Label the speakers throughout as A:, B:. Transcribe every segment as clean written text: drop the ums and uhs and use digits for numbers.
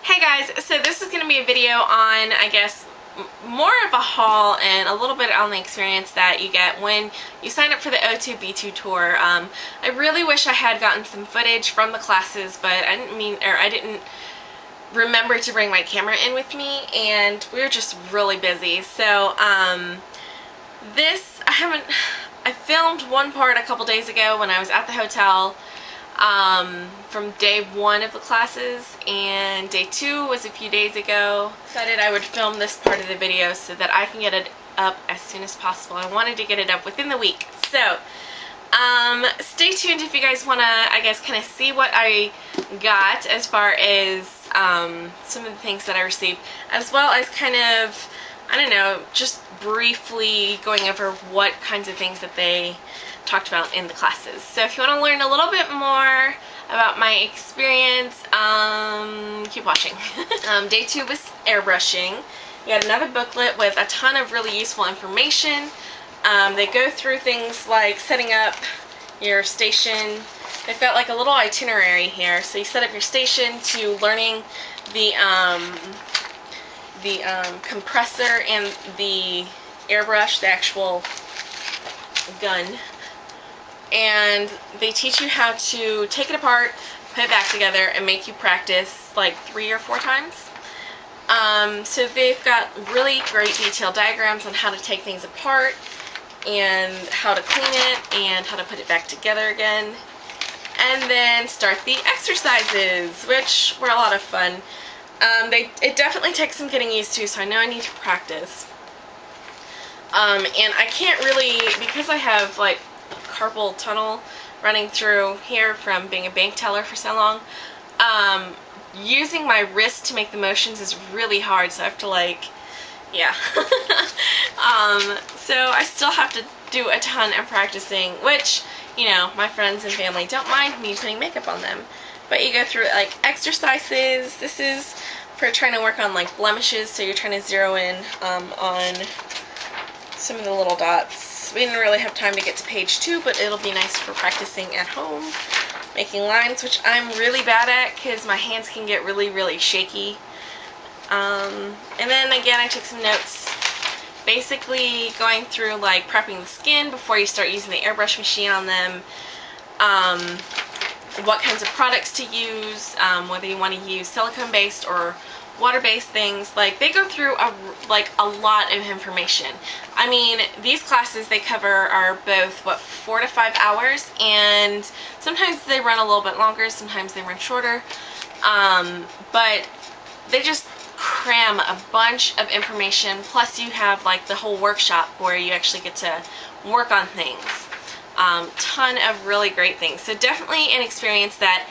A: Hey guys, so this is going to be a video on, I guess, more of a haul and a little bit on the experience that you get when you sign up for the O2B2 tour. I really wish I had gotten some footage from the classes, but I didn't remember to bring my camera in with me, and we were just really busy. So I filmed one part a couple days ago when I was at the hotel. From day one of the classes, and day two was a few days ago. Decided I would film this part of the video so that I can get it up as soon as possible. I wanted to get it up within the week. So, stay tuned if you guys want to, I guess, kind of see what I got as far as some of the things that I received, as well as kind of, I don't know, just briefly going over what kinds of things that they talked about in the classes. So if you want to learn a little bit more about my experience, keep watching. Day two was airbrushing. We had another booklet with a ton of really useful information. They go through things like setting up your station. They've got like a little itinerary here. So you set up your station to learning the compressor and the airbrush, the actual gun. And they teach you how to take it apart, put it back together, and make you practice like 3 or 4 times. So they've got really great detailed diagrams on how to take things apart and how to clean it and how to put it back together again. And then start the exercises, which were a lot of fun. It definitely takes some getting used to, so I know I need to practice. And I can't really, because I have like carpal tunnel running through here from being a bank teller for so long, using my wrist to make the motions is really hard, so I have to so I still have to do a ton of practicing, which, you know, my friends and family don't mind me putting makeup on them. But you go through like exercises. This is for trying to work on like blemishes, so you're trying to zero in on some of the little dots. We didn't really have time to get to page 2, but it'll be nice for practicing at home. Making lines, which I'm really bad at because my hands can get really, really shaky. And then again, I took some notes, basically going through like prepping the skin before you start using the airbrush machine on them. What kinds of products to use, whether you want to use silicone-based or water-based things. Like, they go through a lot of information. I mean, these classes they cover are both, 4 to 5 hours, and sometimes they run a little bit longer, sometimes they run shorter, but they just cram a bunch of information, plus you have like the whole workshop where you actually get to work on things. Ton of really great things. So definitely an experience that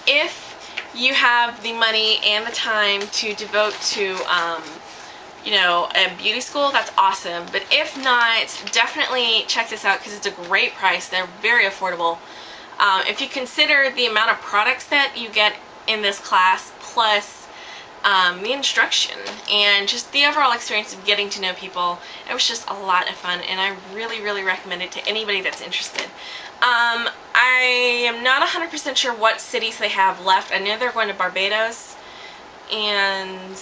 A: if you have the money and the time to devote to, you know, a beauty school, that's awesome. But if not, definitely check this out because it's a great price. They're very affordable. If you consider the amount of products that you get in this class, plus the instruction and just the overall experience of getting to know people, it was just a lot of fun, and I really, really recommend it to anybody that's interested. I am not 100% sure what cities they have left. I know they're going to Barbados, and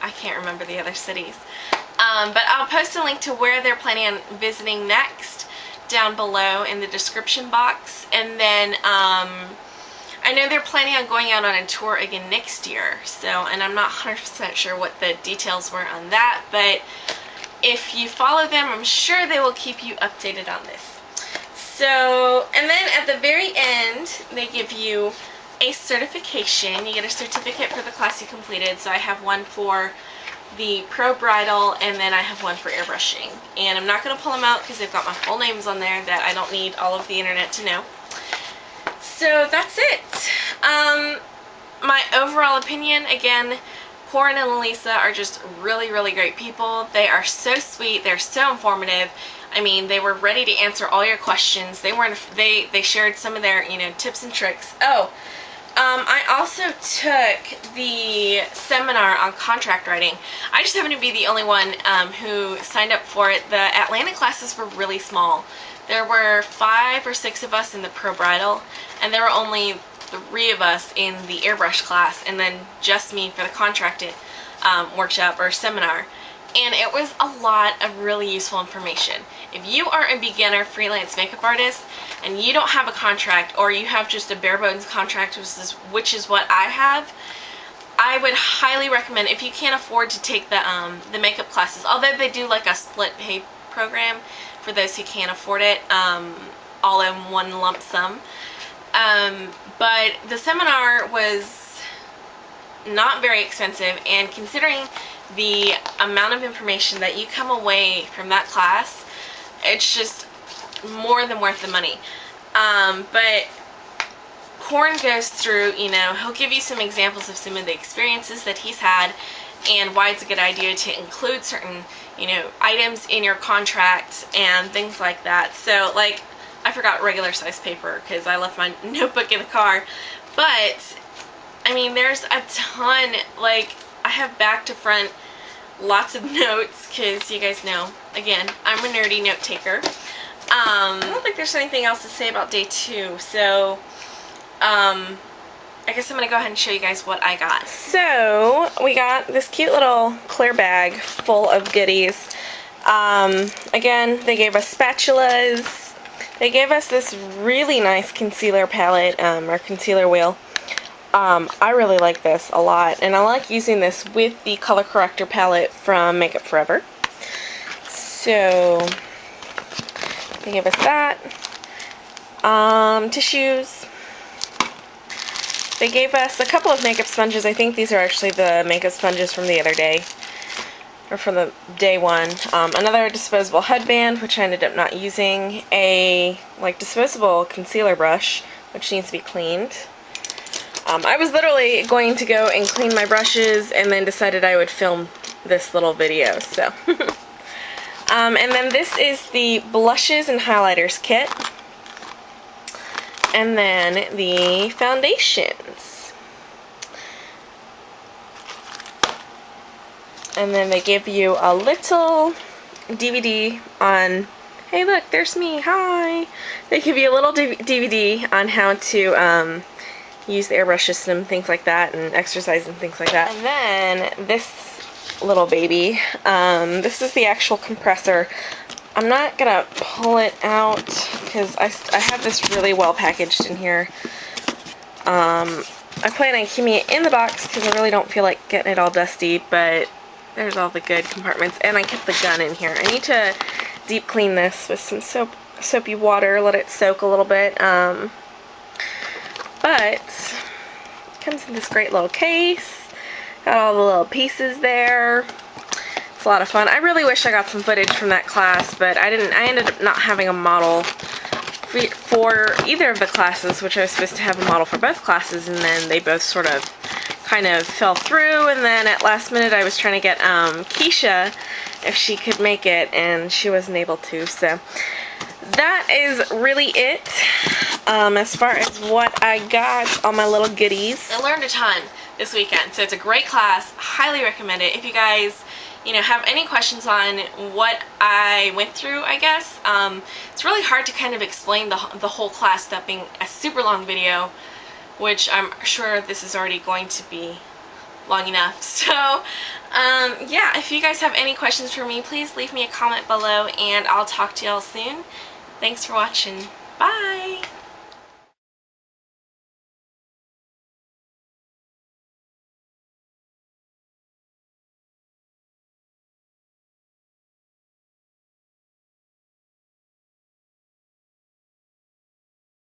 A: I can't remember the other cities. But I'll post a link to where they're planning on visiting next down below in the description box. And then I know they're planning on going out on a tour again next year. So, and I'm not 100% sure what the details were on that, but if you follow them, I'm sure they will keep you updated on this. So, and then at the very end, they give you a certification. You get a certificate for the class you completed. So I have one for the Pro Bridal, and then I have one for airbrushing. And I'm not going to pull them out because they've got my full names on there that I don't need all of the internet to know. So that's it. My overall opinion, again, Corin and Elisa are just really, really great people. They are so sweet. They're so informative. I mean, they were ready to answer all your questions. They shared some of their, you know, tips and tricks. Oh, I also took the seminar on contract writing. I just happened to be the only one who signed up for it. The Atlanta classes were really small. There were 5 or 6 of us in the Pro Bridal, and there were only 3 of us in the airbrush class, and then just me for the contracted workshop or seminar. And it was a lot of really useful information. If you are a beginner freelance makeup artist and you don't have a contract, or you have just a bare bones contract, which is what I have, I would highly recommend, if you can't afford to take the makeup classes, although they do like a split pay program for those who can't afford it, all in one lump sum. But the seminar was not very expensive, and considering the amount of information that you come away from that class, it's just more than worth the money. But Corn goes through, you know, he'll give you some examples of some of the experiences that he's had and why it's a good idea to include certain, you know, items in your contract and things like that. So, like, I forgot regular size paper because I left my notebook in the car, but I mean, there's a ton. Like, I have back to front lots of notes because you guys know, again, I'm a nerdy note taker. I don't think there's anything else to say about day 2, so I guess I'm going to go ahead and show you guys what I got. So, we got this cute little clear bag full of goodies. Again, they gave us spatulas. They gave us this really nice concealer palette, or concealer wheel. I really like this a lot, and I like using this with the color corrector palette from Makeup Forever. So, they gave us that. Tissues. They gave us a couple of makeup sponges. I think these are actually the makeup sponges from the other day, or from the day 1. Another disposable headband, which I ended up not using. A disposable concealer brush, which needs to be cleaned. I was literally going to go and clean my brushes and then decided I would film this little video, so. And then this is the blushes and highlighters kit. And then the foundations. And then they give you a little DVD on, hey look, there's me, hi. They give you a little DVD on how to use the airbrush system, things like that, and exercise and things like that. And then this little baby, this is the actual compressor. I'm not gonna pull it out because I have this really well packaged in here. I plan on keeping it in the box because I really don't feel like getting it all dusty, but there's all the good compartments, and I kept the gun in here. I need to deep clean this with some soapy water, let it soak a little bit. But it comes in this great little case. Got all the little pieces there. It's a lot of fun. I really wish I got some footage from that class, but I didn't. I ended up not having a model for either of the classes, which I was supposed to have a model for both classes, and then they both sort of kind of fell through, and then at last minute I was trying to get Keisha if she could make it, and she wasn't able to, so that is really it as far as what I got on my little goodies. I learned a ton this weekend, so it's a great class. Highly recommend it. If you guys, you know, have any questions on what I went through, I guess, it's really hard to kind of explain the whole class, that being a super long video, which I'm sure this is already going to be long enough. So, yeah, if you guys have any questions for me, please leave me a comment below, and I'll talk to y'all soon. Thanks for watching. Bye!